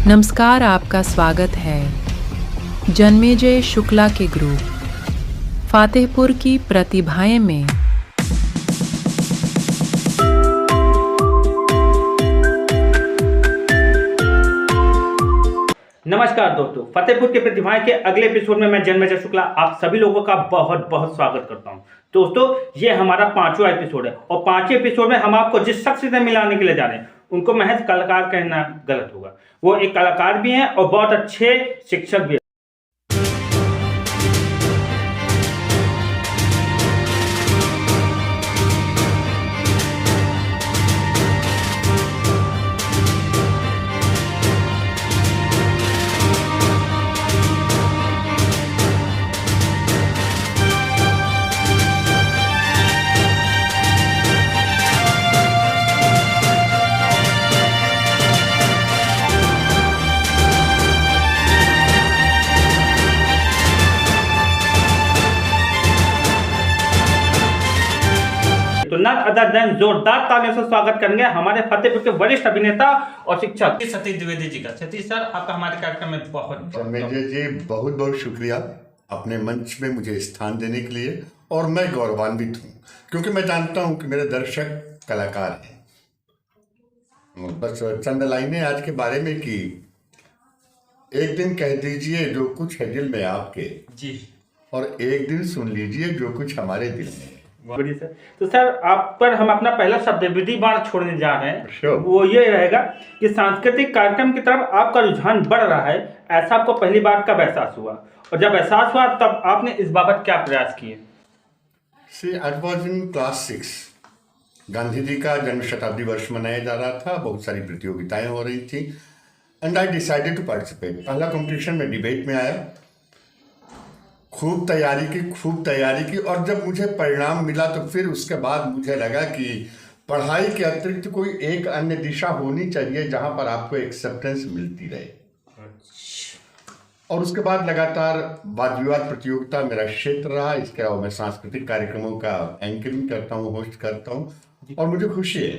नमस्कार, आपका स्वागत है जन्मेजय शुक्ला के ग्रुप फ़तेहपुर की प्रतिभाएं में। नमस्कार दोस्तों, फतेहपुर के प्रतिभाएं के अगले एपिसोड में मैं जन्मेजय शुक्ला आप सभी लोगों का बहुत बहुत स्वागत करता हूं। दोस्तों, ये हमारा 5वां एपिसोड है और 5वें एपिसोड में हम आपको जिस शख्स से मिलाने के लिए जा रहे हैं उनको महज कलाकार कहना गलत होगा। वो एक कलाकार भी हैं और बहुत अच्छे शिक्षक भी हैं। तो नन अदर देन जोरदार तालियों से स्वागत करेंगे हमारे फतेहपुर के वरिष्ठ अभिनेता और शिक्षक सतीश द्विवेदी जी का। सतीश सर, आपका हमारे कार्यक्रम में बहुत जन्मेजय जी बहुत बहुत शुक्रिया अपने मंच में मुझे स्थान देने के लिए। और मैं गौरवान्वित हूँ क्योंकि मैं जानता हूँ कि मेरे दर्शक कलाकार हैं। बस चंद लाइनें आज के बारे में कि एक दिन कह दीजिए जो कुछ है दिल में आपके जी, और एक दिन सुन लीजिए जो कुछ हमारे दिल में है। बढ़िया सर। तो सर, आप पर हम अपना पहला शब्द विधि बाण छोड़ने जा रहे हैं। Sure. वो ये रहेगा कि सांस्कृतिक कार्यक्रम की तरफ आपका रुझान बढ़ रहा है, ऐसा आपको पहली बार कब एहसास हुआ और जब एहसास हुआ तब आपने इस बाबत क्या प्रयास किए? See, I was in class 6. Gandhi ji का जन्म शताब्दी वर्ष मनाया जा रहा था, बहुत सारी प्रतियोगिताएं हो रही थी and I decided to participate. पहला कंपटीशन में डिबेट में आया, खूब तैयारी की और जब मुझे परिणाम मिला तो फिर उसके बाद मुझे लगा कि पढ़ाई के अतिरिक्त कोई एक अन्य दिशा होनी चाहिए जहां पर आपको एक्सेप्टेंस मिलती रहे। और उसके बाद लगातार वाद विवाद प्रतियोगिता मेरा क्षेत्र रहा। इसके अलावा मैं सांस्कृतिक कार्यक्रमों का एंकरिंग करता हूँ, होस्ट करता हूँ और मुझे खुशी है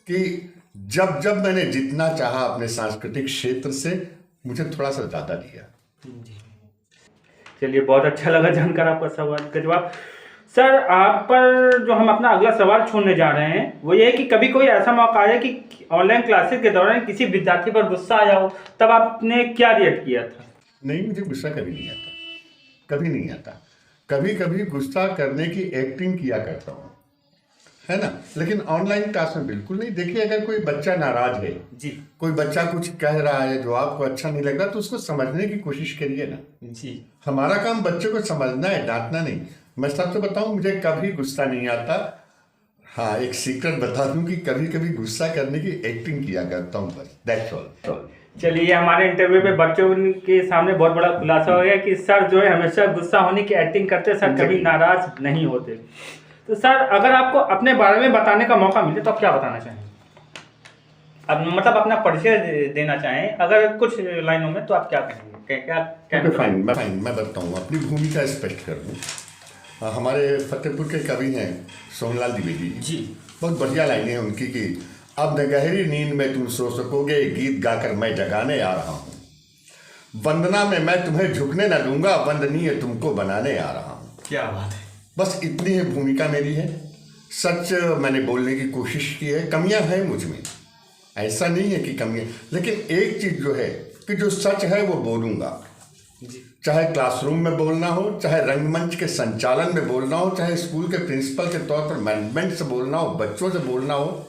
कि जब मैंने जितना चाहा अपने सांस्कृतिक क्षेत्र से मुझे थोड़ा सा ज़्यादा दिया। चलिए, बहुत अच्छा लगा जानकर आपका सवाल का जवाब। सर, आप पर जो हम अपना अगला सवाल छोड़ने जा रहे हैं वो ये है कि कभी कोई ऐसा मौका आया कि ऑनलाइन क्लासेस के दौरान किसी विद्यार्थी पर गुस्सा आया हो, तब आपने क्या रिएक्ट किया था? नहीं, मुझे गुस्सा कभी नहीं आता। कभी गुस्सा करने की एक्टिंग किया करता हूँ, है ना। लेकिन ऑनलाइन क्लास में बिल्कुल नहीं। देखिए, अगर कोई बच्चा नाराज है जी, कोई बच्चा कुछ कह रहा है जो आपको अच्छा नहीं लग रहा तो उसको समझने की कोशिश करिए ना। जी, हमारा काम बच्चे को समझना है, डांटना नहीं। मैं सबसे बताऊं, मुझे कभी गुस्सा नहीं आता। हाँ, एक सीक्रेट बता दूं कि कभी गुस्सा करने की एक्टिंग किया करता हूं, बस दैट्स ऑल। चलिए, हमारे इंटरव्यू में बच्चों के सामने बहुत बड़ा खुलासा हो गया कि सर जो है हमेशा गुस्सा होने की एक्टिंग करते, सर कभी नाराज नहीं होते। तो सर, अगर आपको अपने बारे में बताने का मौका मिले तो आप क्या बताना चाहेंगे? अब मतलब अपना परिचय देना चाहें अगर कुछ लाइनों में, तो आप क्या कहेंगे? फाइन, मैं बताता हूँ, अपनी भूमिका स्पष्ट कर दूँ। हमारे फतेहपुर के कवि हैं सोहनलाल द्विवेदी जी। बहुत बढ़िया लाइनें हैं उनकी कि अब न गहरी नींद में तुम सो सकोगे, गीत गाकर मैं जगाने आ रहा हूँ। वंदना में मैं तुम्हें झुकने न दूंगा, वंदनीय तुमको बनाने आ रहा हूँ। क्या बात है। बस इतनी ही भूमिका मेरी है। सच मैंने बोलने की कोशिश की है। कमियां हैं मुझ में, ऐसा नहीं है कि कमियां, लेकिन एक चीज़ जो है कि जो सच है वो बोलूँगा। चाहे क्लासरूम में बोलना हो, चाहे रंगमंच के संचालन में बोलना हो, चाहे स्कूल के प्रिंसिपल के तौर पर मैनेजमेंट से बोलना हो, बच्चों से बोलना हो,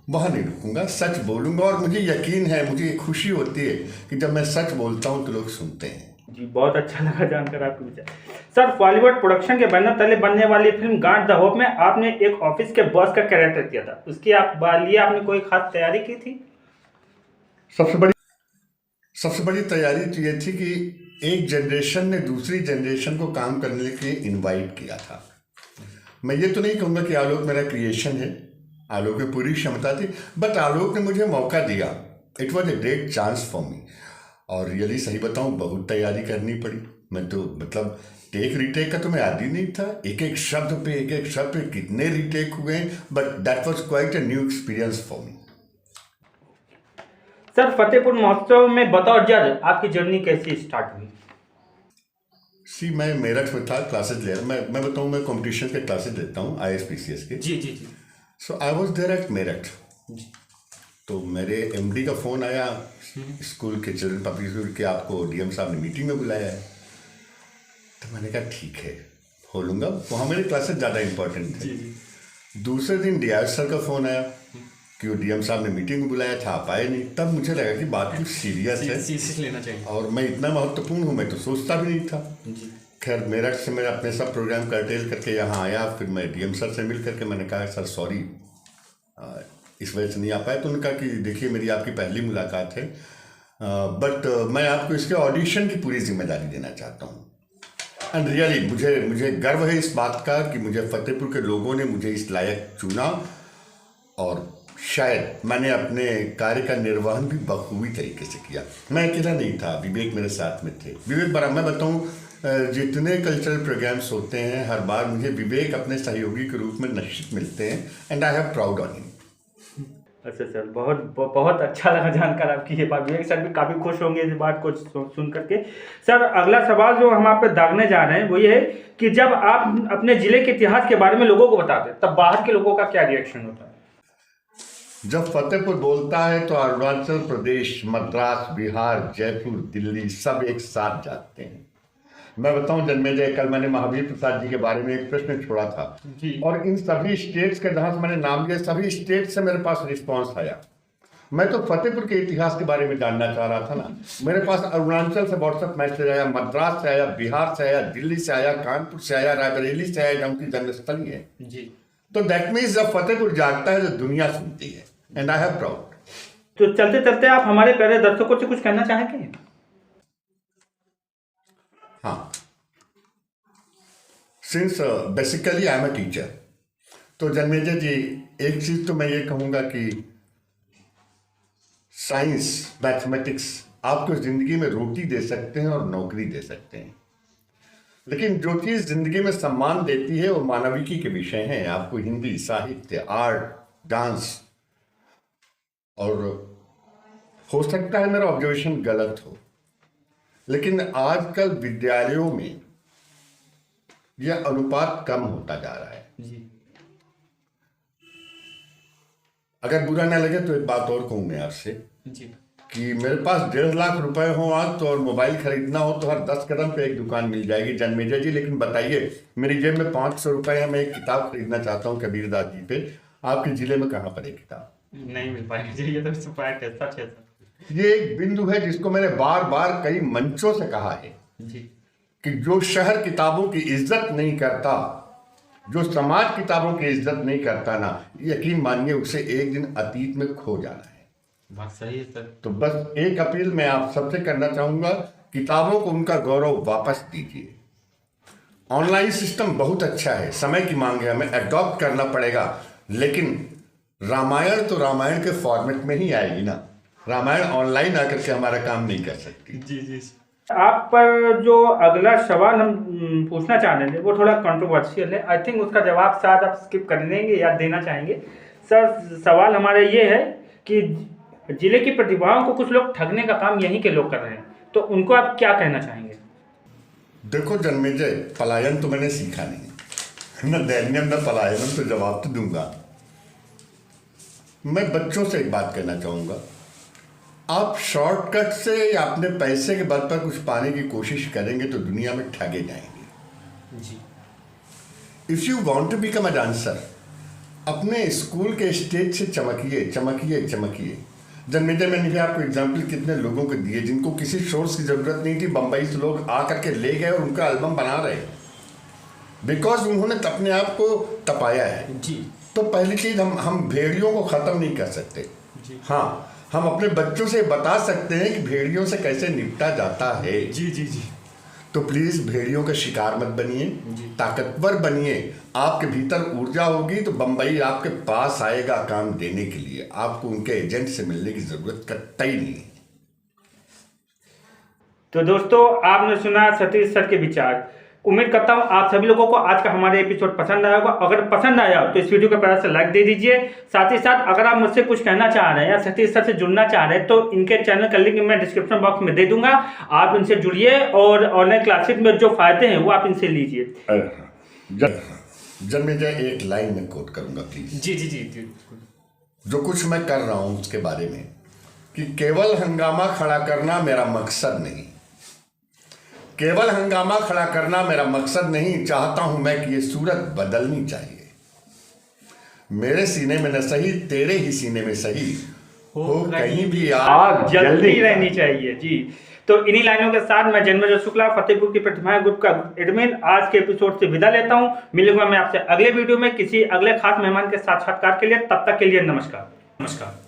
वहाँ नहीं रुकूंगा, सच बोलूँगा। और मुझे यकीन है, मुझे ये खुशी होती है कि जब मैं सच बोलता हूँ तो लोग सुनते हैं। जी, बहुत अच्छा लगा जानकर आपके विचार। सर, बॉलीवुड प्रोडक्शन के बैनर तले बनने वाली फिल्म गार्ड द होप में आपने एक ऑफिस के बॉस का कैरेक्टर किया था। उसकी लिए आपने कोई खास तैयारी की थी? सबसे बड़ी तैयारी तो ये थी कि एक जनरेशन ने दूसरी जनरेशन को काम करने के लिए इनवाइट किया था। मैं ये तो नहीं कहूँगा कि आलोक मेरा क्रिएशन है, आलोक में पूरी क्षमता थी, बट आलोक ने मुझे मौका दिया। It was a great chance for me. और रियली सही बताऊँ, बहुत तैयारी करनी पड़ी। मैं तो मतलब टेक रीटेक का तो मैं आदी नहीं था। एक एक शब्द पे कितने रीटेक हुए, but that was quite a new experience for me. Sir Fatehpur महोत्सव में बतौर जज आपकी जर्नी कैसी स्टार्ट हुई? मैं मेरठ में था, क्लासेस ले रहा। मैं बताऊँ, मैं कंपटीशन के क्लासेस लेता हूँ ISPCS के। जी जी जी। So I was there at Meerut. तो मेरे MD का फ़ोन आया स्कूल के चिल्ड्रन पब्लिक स्कूल के, आपको DM साहब ने मीटिंग में बुलाया है। तो मैंने कहा ठीक है, हो लूँगा। वहाँ मेरे क्लासेस ज़्यादा इंपॉर्टेंट थे। दूसरे दिन DI सर का फ़ोन आया कि वो DM साहब ने मीटिंग में बुलाया था, आप आए नहीं। तब मुझे लगा कि बात कुछ सीरियस है, सीरियस लेना चाहिए। और मैं इतना महत्वपूर्ण हूँ, मैं तो सोचता भी नहीं था। खैर मेरठ से मैं अपने सब प्रोग्राम कर्टेल करके यहाँ आया। फिर मैं DM सर से मिल करके मैंने कहा सर सॉरी, इस वजह से नहीं आ पाया। तो उन्होंने कहा कि देखिए मेरी आपकी पहली मुलाकात है, बट मैं आपको इसके ऑडिशन की पूरी जिम्मेदारी देना चाहता हूँ। एंड रियली मुझे गर्व है इस बात का कि मुझे फतेहपुर के लोगों ने मुझे इस लायक चुना, और शायद मैंने अपने कार्य का निर्वहन भी बखूबी तरीके से किया। मैं अकेला नहीं था, विवेक मेरे साथ में थे। विवेक बड़ा, मैं बताऊँ, जितने कल्चरल प्रोग्राम्स होते हैं हर बार मुझे विवेक अपने सहयोगी के रूप में निश्चित मिलते हैं, and I have proud on him. अच्छा सर, बहुत अच्छा लगा जानकर आपकी ये बात। विवेक सर भी काफ़ी खुश होंगे इस बात को सुन करके। सर अगला सवाल जो हम आप पे दागने जा रहे हैं वो ये है कि जब आप अपने ज़िले के इतिहास के बारे में लोगों को बताते हैं तब बाहर के लोगों का क्या रिएक्शन होता है? जब फतेहपुर बोलता है तो अरुणाचल प्रदेश, मद्रास, बिहार, जयपुर, दिल्ली सब एक साथ जाते हैं। मैं बताऊं जन्मेजय, कल मैंने महावीर प्रसाद जी के बारे में एक प्रश्न छोड़ा था जी। और इन सभी स्टेट्स के जहां से मैंने नाम लिया, सभी स्टेट से मेरे पास रिस्पांस आया। मैं तो फतेहपुर के इतिहास के बारे में जानना चाह रहा था ना। मेरे पास अरुणाचल से व्हाट्सएप मैसेज आया, मद्रास से आया, बिहार से आया, दिल्ली से आया, कानपुर से आया, रायबरेली से आया, जहाँ की जन्मस्थली है जी। तो दैट मीन्स जब फतेहपुर जागता है तो दुनिया सुनती है, एंड आई हैव प्राउड। तो चलते चलते आप हमारे प्यारे दर्शकों से कुछ कहना चाहेंगे? हाँ, since basically I am a teacher, तो जन्मेजय जी एक चीज तो मैं ये कहूँगा कि साइंस, मैथमेटिक्स आपको जिंदगी में रोटी दे सकते हैं और नौकरी दे सकते हैं, लेकिन जो चीज जिंदगी में सम्मान देती है वो मानविकी के विषय हैं। आपको हिंदी, साहित्य, आर्ट, डांस, और हो सकता है मेरा ऑब्जर्वेशन गलत हो, लेकिन आजकल विद्यालयों में यह अनुपात कम होता जा रहा है जी। अगर बुरा ना लगे तो एक बात और कहूं मैं आपसे जी, कि मेरे पास 1.5 लाख रुपए हो आज तो, और मोबाइल खरीदना हो तो हर 10 कदम पे एक दुकान मिल जाएगी जन्मेजय जी। लेकिन बताइए, मेरी जेब में 500 रुपए है, मैं एक किताब खरीदना चाहता हूँ कबीरदास जी पे, आपके जिले में कहाँ पर है किताब? नहीं मिल पाएगी। ये तो सच है। ये एक बिंदु है जिसको मैंने बार बार कई मंचों से कहा है जी, कि जो शहर किताबों की इज्जत नहीं करता, जो समाज किताबों की इज्जत नहीं करता ना, यकीन मानिए उसे एक दिन अतीत में खो जाना है। बात सही है सर। तो बस एक अपील मैं आप सबसे करना चाहूंगा, किताबों को उनका गौरव वापस दीजिए। ऑनलाइन सिस्टम बहुत अच्छा है, समय की मांग है, हमें एडॉप्ट करना पड़ेगा, लेकिन रामायण तो रामायण के फॉर्मेट में ही आएगी ना। रामायण ऑनलाइन आकर के हमारा काम नहीं कर सकती। जी जी। आप पर जो अगला सवाल हम पूछना चाह रहे थे वो थोड़ा कंट्रोवर्शियल है। आई थिंक उसका जवाब शायद आप स्किप कर देंगे या देना चाहेंगे। सर सवाल हमारा ये है कि जिले की प्रतिभाओं को कुछ लोग ठगने का काम यहीं के लोग कर रहे हैं, तो उनको आप क्या कहना चाहेंगे? देखो जन्मेजय, पलायन तो मैंने सीखा नहीं, न दैन्यम न पलायनम, तो जवाब तो दूंगा। मैं बच्चों से एक बात कहना चाहूंगा, आप शॉर्टकट से या अपने पैसे के बल पर कुछ पाने की कोशिश करेंगे तो दुनिया में ठगे जाएंगे जी। If you want to become a dancer, अपने स्कूल के स्टेज से चमकिए चमकिए चमकिए। जन्मेजय, मैंने भी आपको एग्जाम्पल कितने लोगों को दिए जिनको किसी सोर्स की जरूरत नहीं थी, बंबई से लोग आकर के ले गए और उनका एल्बम बना रहे हैं, बिकॉज उन्होंने अपने आप को तपाया है जी। तो पहली चीज, हम भेड़ियों को खत्म नहीं कर सकते जी। हाँ, हम अपने बच्चों से बता सकते हैं कि भेड़ियों से कैसे निपटा जाता है जी जी जी। तो प्लीज भेड़ियों का शिकार मत बनिए, ताकतवर बनिए। आपके भीतर ऊर्जा होगी तो बंबई आपके पास आएगा काम देने के लिए, आपको उनके एजेंट से मिलने की जरूरत कतई नहीं है। तो दोस्तों, आपने सुना सतीश सर के विचार। उम्मीद करता हूँ आप सभी लोगों को आज का हमारे एपिसोड पसंद आया होगा। अगर पसंद आया हो तो इस वीडियो को प्यार से लाइक दे दीजिए। साथ ही साथ अगर आप मुझसे कुछ कहना चाह रहे हैं या सतीश सर से जुड़ना चाह रहे हैं तो इनके चैनल का लिंक मैं डिस्क्रिप्शन बॉक्स में दे दूंगा। आप इनसे जुड़िए और ऑनलाइन क्लासेज में जो फायदे हैं वो आप इनसे लीजिए। जन्मेजय एक लाइन में कोट करूंगा प्लीज। जी जी जी जी। जो कुछ मैं कर रहा हूं उसके बारे में कि केवल हंगामा खड़ा करना मेरा मकसद नहीं, केवल हंगामा खड़ा करना मेरा मकसद नहीं। चाहता हूं मैं कि ये सूरत बदलनी चाहिए। मेरे सीने में न सही तेरे ही सीने में सही हो कहीं भी आग जल्दी रहनी चाहिए। जी, तो इन्हीं लाइनों के साथ मैं जन्मेजय शुक्ला फतेहपुर की प्रतिभाएं ग्रुप का एडमिन आज के एपिसोड से विदा लेता हूं। मिलूंगा मैं आपसे अगले वीडियो में किसी अगले खास मेहमान के साक्षात्कार के लिए। तब तक के लिए नमस्कार।